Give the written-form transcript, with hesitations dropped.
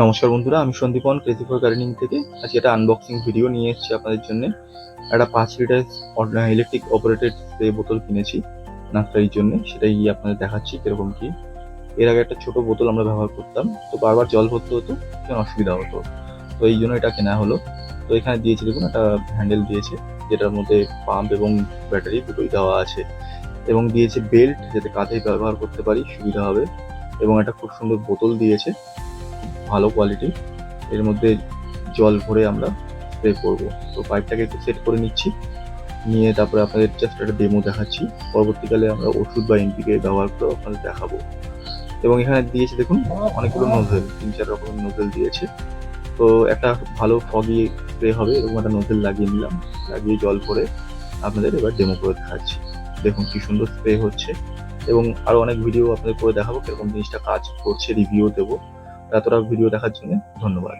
নমস্কার বন্ধুরা, আমি সন্দীপন ক্রেজি ফর গার্ডেনিং থেকে আজকে একটা আনবক্সিং ভিডিও নিয়ে এসেছি আপনাদের জন্য। একটা 5 লিটার ইলেকট্রিক অপারেটেড স্প্রে বোতল কিনেছি নার্সারির জন্য, সেটাই আপনাদের দেখাচ্ছি কিরকম কি। এর আগে একটা ছোট বোতল আমরা ব্যবহার করতাম, তো বারবার জল ভরতে হতো, ভীষণ অসুবিধা হতো, তো এই জন্য এটা কেনা হলো। তো এখানে দিয়েছে দেখুন একটা হ্যান্ডেল দিয়েছে, যেটার মধ্যে পাম্প এবং ব্যাটারি দুটোই দেওয়া আছে, এবং দিয়েছে বেল্ট, যাতে কাঁধে ব্যবহার করতে পারি সুবিধা হবে, এবং একটা খুব সুন্দর বোতল দিয়েছে, ভালো কোয়ালিটি। এর মধ্যে জল ভরে আমরা স্প্রে করবো। তো পাইপটাকে একটু সেট করে নিচ্ছি, নিয়ে তারপরে আপনাদের জাস্ট একটা ডেমো দেখাচ্ছি। পরবর্তীকালে আমরা ওষুধ বা এনপিকে ব্যবহার করে আপনাদের দেখাবো। এবং এখানে দিয়েছে দেখুন অনেকগুলো নোজেল, 3-4 রকমের নোজেল দিয়েছে। তো একটা ভালো ফগি স্প্রে হবে, এরকম একটা নোজেল লাগিয়ে নিলাম, লাগিয়ে জল ভরে আপনাদের এবার ডেমো করে দেখাচ্ছি। দেখুন কি সুন্দর স্প্রে হচ্ছে, এবং আরো অনেক ভিডিও আপনাদের করে দেখাবো কিরকম জিনিসটা কাজ করছে, রিভিউ দেবো। এতটা ভিডিও দেখার জন্য ধন্যবাদ।